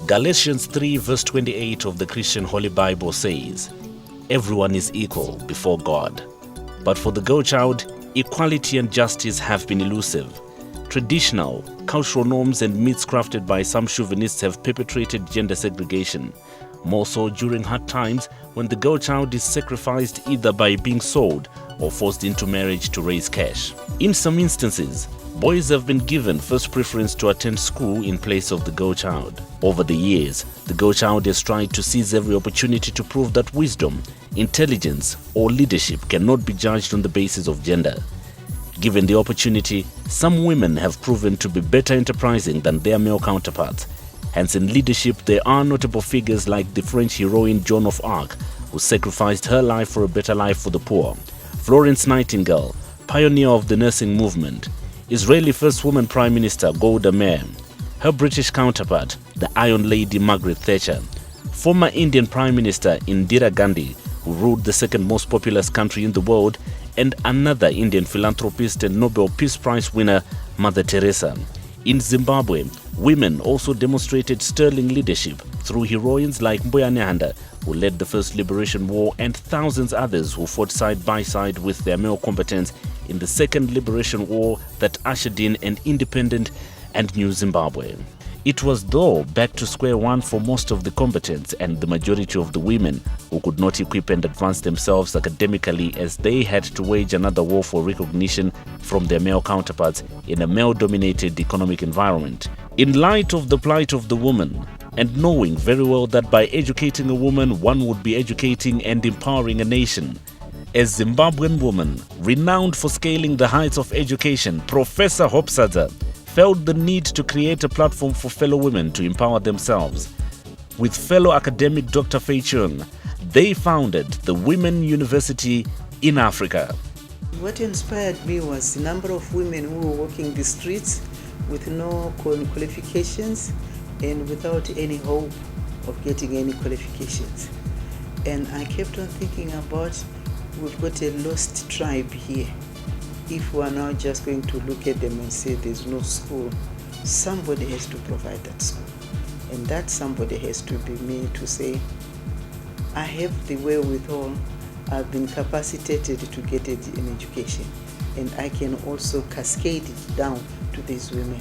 Galatians 3 verse 28 of the Christian Holy Bible says, "Everyone is equal before God." But for the girl child, equality and justice have been elusive. Traditional, cultural norms and myths crafted by some chauvinists have perpetrated gender segregation, more so during hard times when the girl child is sacrificed either by being sold or forced into marriage to raise cash. In some instances, boys have been given first preference to attend school in place of the girl child. Over the years, the girl child has tried to seize every opportunity to prove that wisdom, intelligence, or leadership cannot be judged on the basis of gender. Given the opportunity, some women have proven to be better enterprising than their male counterparts. Hence, in leadership, there are notable figures like the French heroine Joan of Arc, who sacrificed her life for a better life for the poor; Florence Nightingale, pioneer of the nursing movement; Israeli First Woman Prime Minister Golda Meir; her British counterpart, the Iron Lady Margaret Thatcher; former Indian Prime Minister Indira Gandhi, who ruled the second most populous country in the world; and another Indian philanthropist and Nobel Peace Prize winner, Mother Teresa. In Zimbabwe, women also demonstrated sterling leadership through heroines like Mboya Nyanda, who led the first liberation war, and thousands others who fought side by side with their male combatants in the second liberation war that ushered in an independent and new Zimbabwe. It was though back to square one for most of the combatants and the majority of the women who could not equip and advance themselves academically, as they had to wage another war for recognition from their male counterparts in a male-dominated economic environment. In light of the plight of the woman, and knowing very well that by educating a woman one would be educating and empowering a nation, a Zimbabwean woman renowned for scaling the heights of education, Professor Hopsadza, felt the need to create a platform for fellow women to empower themselves. With fellow academic Dr. Fei Chung, they founded the Women University in Africa. What inspired me was the number of women who were walking the streets with no qualifications and without any hope of getting any qualifications. And I kept on thinking about, we've got a lost tribe here. If we are now just going to look at them and say there's no school, somebody has to provide that school. And that somebody has to be me to say, I have the wherewithal, I've been capacitated to get an education, and I can also cascade it down to these women.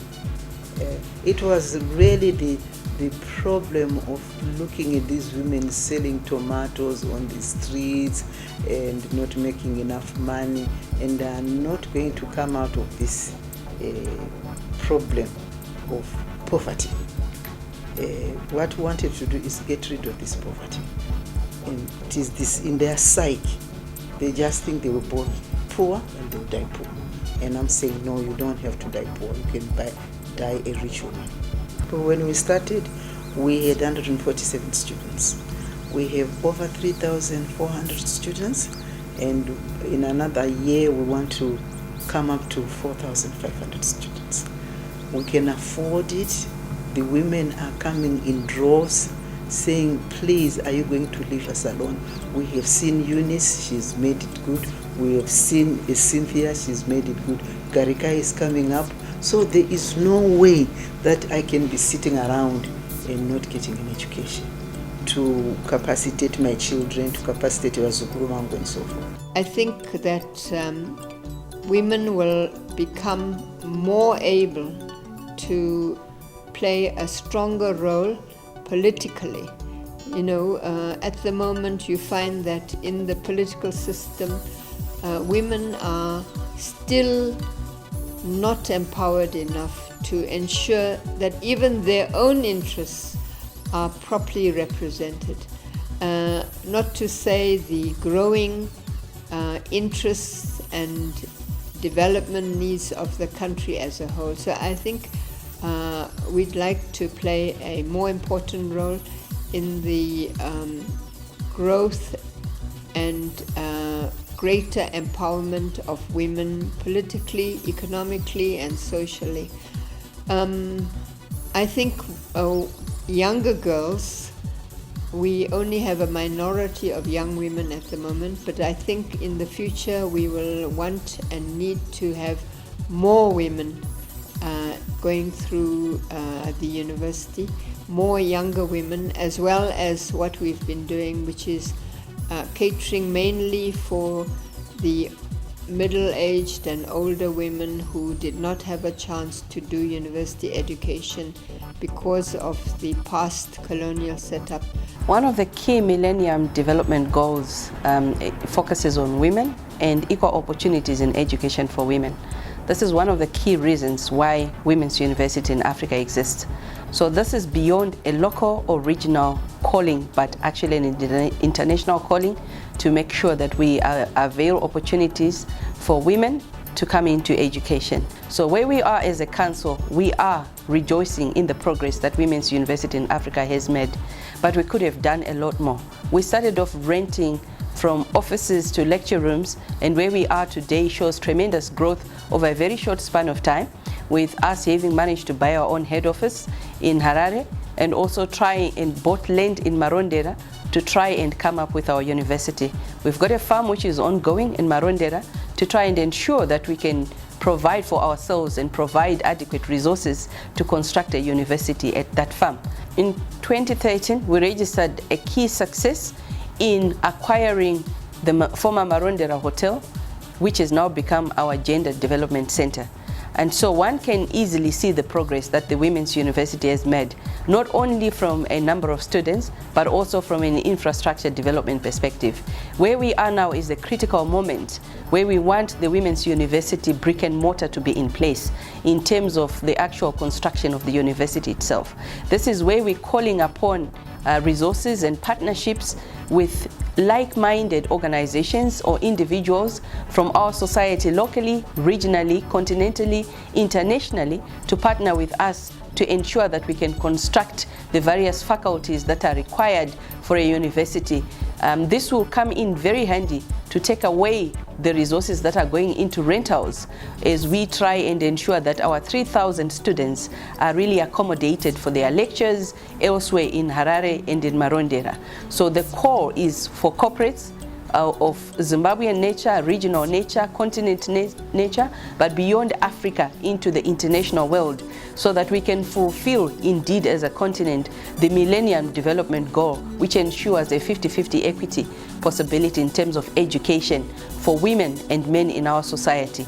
It was really the problem of looking at these women selling tomatoes on the streets and not making enough money, and are not going to come out of this problem of poverty. What we wanted to do is get rid of this poverty. And it is this in their psyche. They just think they were born poor and they'll die poor. And I'm saying, no, you don't have to die poor. You can die a rich woman. But when we started, we had 147 students. We have over 3,400 students, and in another year we want to come up to 4,500 students. We can afford it. The women are coming in droves saying, please, are you going to leave us alone? We have seen Eunice, she's made it good. We have seen Cynthia, she's made it good. Garika is coming up. So there is no way that I can be sitting around and not getting an education to capacitate my children, to capacitate Wazukuru wangu and so forth. I think that women will become more able to play a stronger role politically. You know, at the moment you find that in the political system, women are still not empowered enough to ensure that even their own interests are properly represented. Not to say the growing interests and development needs of the country as a whole. So I think we'd like to play a more important role in the growth and greater empowerment of women politically, economically, and socially. I think younger girls, we only have a minority of young women at the moment, but I think in the future we will want and need to have more women going through the university, more younger women, as well as what we've been doing, which is catering mainly for the middle-aged and older women who did not have a chance to do university education because of the past colonial setup. One of the key Millennium Development Goals focuses on women and equal opportunities in education for women. This is one of the key reasons why Women's University in Africa exists. So this is beyond a local or regional calling, but actually an international calling to make sure that we avail opportunities for women to come into education. So where we are as a council, we are rejoicing in the progress that Women's University in Africa has made, but we could have done a lot more. We started off renting from offices to lecture rooms, and where we are today shows tremendous growth over a very short span of time, with us having managed to buy our own head office in Harare and also try and bought land in Marondera to try and come up with our university. We've got a farm which is ongoing in Marondera to try and ensure that we can provide for ourselves and provide adequate resources to construct a university at that farm. In 2013, we registered a key success in acquiring the former Marondera Hotel, which has now become our Gender Development Center. And so one can easily see the progress that the Women's University has made, not only from a number of students, but also from an infrastructure development perspective. Where we are now is a critical moment where we want the Women's University brick and mortar to be in place in terms of the actual construction of the university itself. This is where we're calling upon resources and partnerships with like-minded organizations or individuals from our society locally, regionally, continentally, internationally, to partner with us to ensure that we can construct the various faculties that are required for a university. This will come in very handy to take away the resources that are going into rentals as we try and ensure that our 3,000 students are really accommodated for their lectures elsewhere in Harare and in Marondera. So the core is for corporates of Zimbabwean nature, regional nature, continent nature, but beyond Africa into the international world, so that we can fulfill indeed as a continent the Millennium Development Goal, which ensures a 50-50 equity possibility in terms of education for women and men in our society.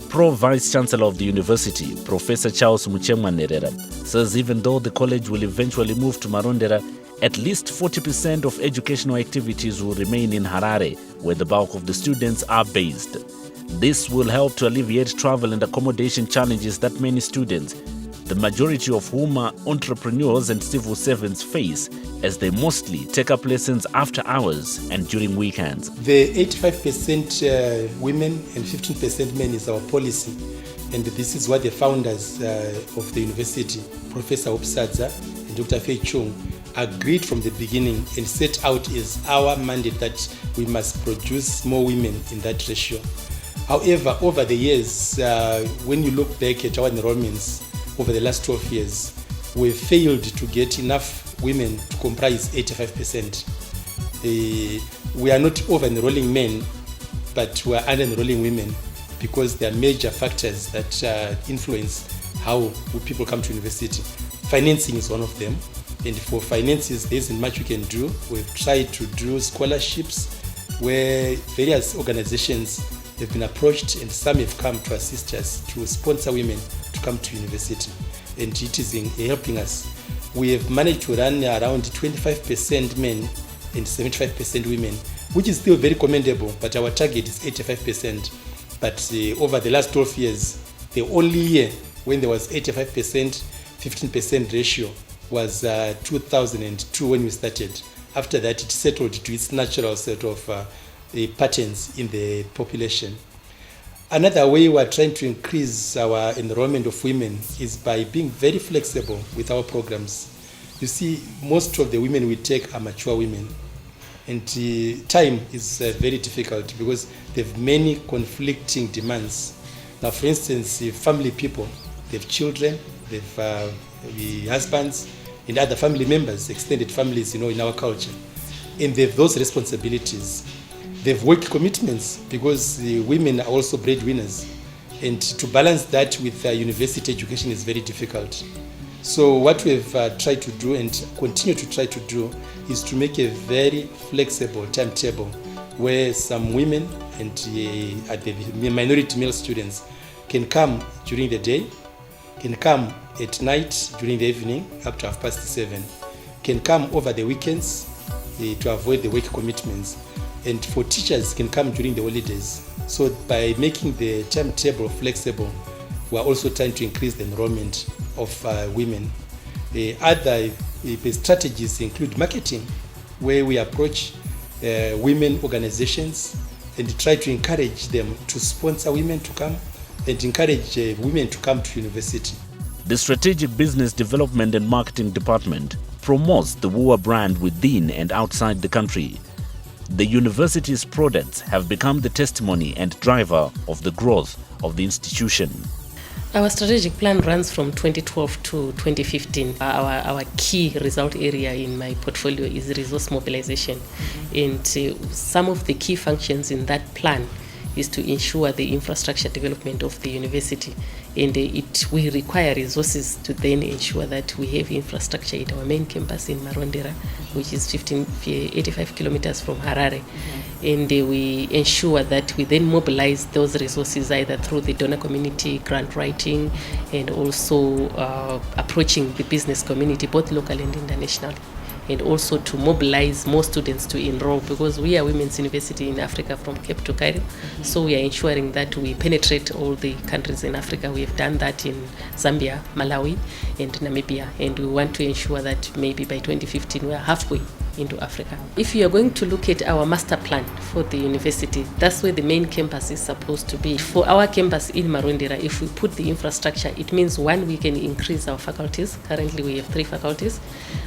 Pro-Vice Chancellor of the university, Professor Charles Muchemwa Nerera, says even though the college will eventually move to Marondera, at least 40% of educational activities will remain in Harare, where the bulk of the students are based. This will help to alleviate travel and accommodation challenges that many students, the majority of whom are entrepreneurs and civil servants, face, as they mostly take up lessons after hours and during weekends. The 85% women and 15% men is our policy, and this is what the founders of the university, Professor Opsadza and Dr. Fei Chung, agreed from the beginning and set out as our mandate that we must produce more women in that ratio. However, over the years, when you look back at our enrollments over the last 12 years, we failed to get enough women to comprise 85%. We are not over-enrolling men, but we are under-enrolling women because there are major factors that influence how people come to university. Financing is one of them. And for finances, there isn't much we can do. We've tried to do scholarships where various organizations have been approached, and some have come to assist us to sponsor women to come to university. And it is helping us. We have managed to run around 25% men and 75% women, which is still very commendable, but our target is 85%. But over the last 12 years, the only year when there was 85%, 15% ratio was 2002 when we started. After that, it settled to its natural set of patterns in the population. Another way we are trying to increase our enrollment of women is by being very flexible with our programs. You see, most of the women we take are mature women, and time is very difficult because they have many conflicting demands. Now, for instance, family people, they have children, they have husbands and other family members, extended families, in our culture, and they have those responsibilities. They have work commitments because the women are also breadwinners, and to balance that with university education is very difficult. So what we've tried to do and continue to try to do is to make a very flexible timetable where some women and the minority male students can come during the day, can come at night during the evening up to 7:30, can come over the weekends to avoid the work commitments, and for teachers can come during the holidays. So by making the timetable flexible, we are also trying to increase the enrollment of women. Other strategies include marketing, where we approach women organizations and try to encourage them to sponsor women to come and encourage women to come to university. The Strategic Business Development and Marketing Department promotes the WUA brand within and outside the country. The university's products have become the testimony and driver of the growth of the institution. Our strategic plan runs from 2012 to 2015. Our key result area in my portfolio is resource mobilization. And some of the key functions in that plan is to ensure the infrastructure development of the university. And we require resources to then ensure that we have infrastructure at our main campus in Marondera, which is 85 kilometers from Harare. And we ensure that we then mobilize those resources either through the donor community, grant writing, and also approaching the business community, both local and international. And also to mobilize more students to enroll, because we are women's university in Africa from Cape to Cairo. So we are ensuring that we penetrate all the countries in Africa. We have done that in Zambia, Malawi, and Namibia. And we want to ensure that maybe by 2015 we are halfway into Africa. If you are going to look at our master plan for the university, that's where the main campus is supposed to be. For our campus in Marondera, if we put the infrastructure, it means one, we can increase our faculties. Currently we have 3 faculties.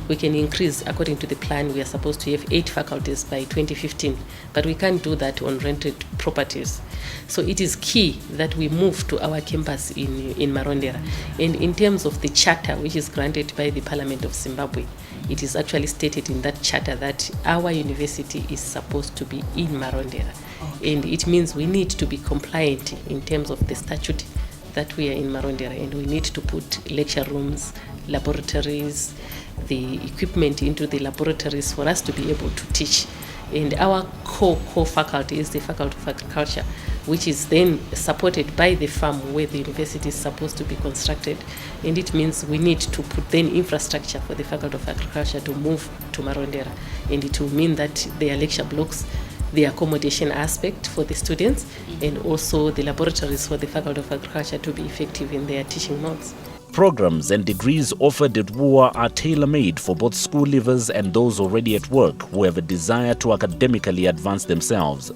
We can increase, according to the plan, we are supposed to have 8 faculties by 2015, but we can't do that on rented properties. So it is key that we move to our campus in Marondera. And in terms of the charter, which is granted by the Parliament of Zimbabwe, it is actually stated in that charter that our university is supposed to be in Marondera. And it means we need to be compliant in terms of the statute that we are in Marondera, and we need to put lecture rooms, laboratories, the equipment into the laboratories for us to be able to teach. And our core faculty is the Faculty of Agriculture, which is then supported by the farm where the university is supposed to be constructed. And it means we need to put then infrastructure for the Faculty of Agriculture to move to Marondera. And it will mean that their lecture blocks, the accommodation aspect for the students, and also the laboratories for the Faculty of Agriculture to be effective in their teaching modes. Programs and degrees offered at WUA are tailor-made for both school leavers and those already at work who have a desire to academically advance themselves.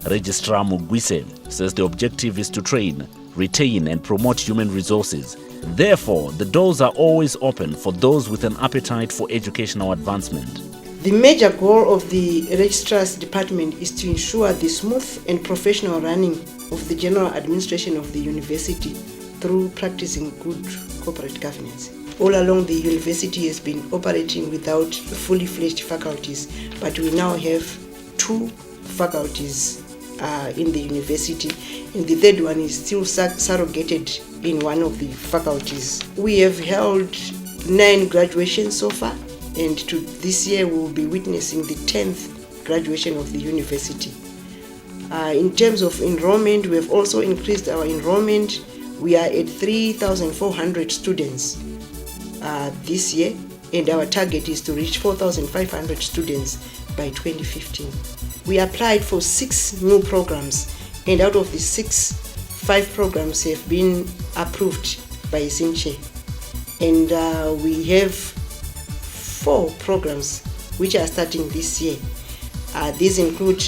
Registrar Mugwise says the objective is to train, retain and promote human resources. Therefore, the doors are always open for those with an appetite for educational advancement. The major goal of the Registrar's Department is to ensure the smooth and professional running of the general administration of the university through practicing good corporate governance. All along, the university has been operating without fully fledged faculties, but we now have 2 faculties in the university, and the third one is still surrogated in one of the faculties. We have held 9 graduations so far, and this year we will be witnessing the 10th graduation of the university. In terms of enrollment, we have also increased our enrollment. We are at 3,400 students this year, and our target is to reach 4,500 students by 2015. We applied for 6 new programs, and out of the 6, 5 programs have been approved by Sinche. And we have 4 programs which are starting this year. These include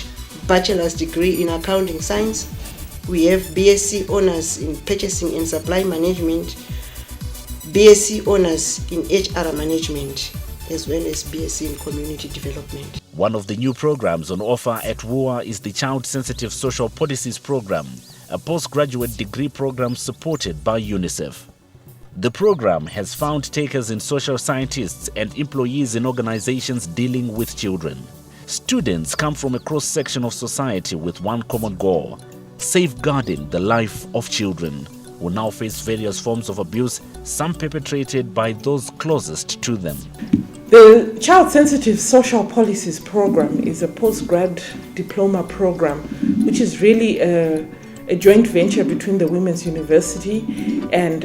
bachelor's degree in accounting science. We have BSc Honours in Purchasing and Supply Management, BSc Honours in HR Management, as well as BSc in Community Development. One of the new programs on offer at WUA is the Child Sensitive Social Policies Program, a postgraduate degree program supported by UNICEF. The program has found takers in social scientists and employees in organizations dealing with children. Students come from a cross-section of society with one common goal: safeguarding the life of children. who now face various forms of abuse, some perpetrated by those closest to them. The Child Sensitive Social Policies Program is a postgrad diploma program, which is really a joint venture between the Women's University and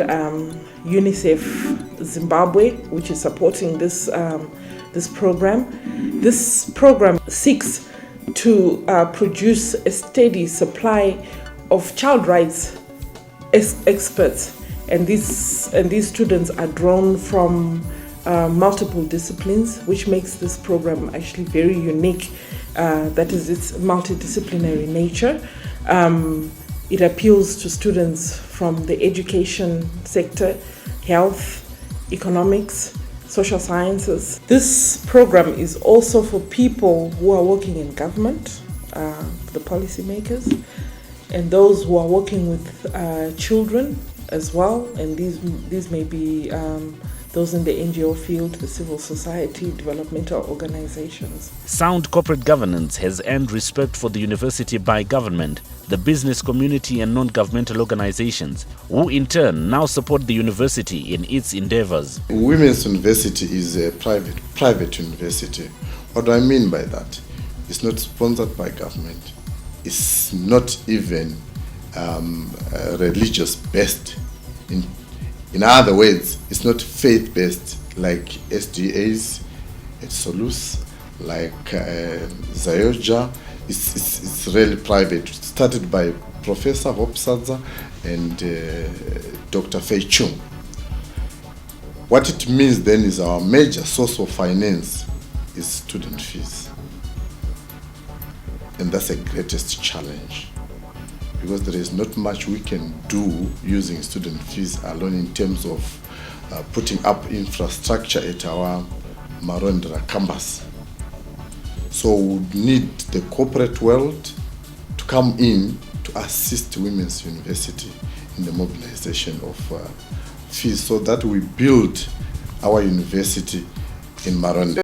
UNICEF Zimbabwe, which is supporting this program. This program seeks to produce a steady supply of child rights experts, and these students are drawn from multiple disciplines, which makes this program actually very unique. That is its multidisciplinary nature. It appeals to students from the education sector, health, economics, social sciences. This program is also for people who are working in government, the policymakers, and those who are working with children as well. And these may be those in the NGO field, the civil society, developmental organizations. Sound corporate governance has earned respect for the university by government, the business community and non-governmental organizations, who in turn now support the university in its endeavors. Women's University is a private university. What do I mean by that? It's not sponsored by government. It's not even religious-based. In other words, it's not faith-based like SDAs at Solus, like Zayoja. It's really private. It started by Professor Hopsadza and Dr. Fei Chung. What it means then is our major source of finance is student fees. And that's the greatest challenge, because there is not much we can do using student fees alone in terms of putting up infrastructure at our Marondra campus. So we need the corporate world to come in to assist Women's University in the mobilization of fees so that we build our university in Marondra.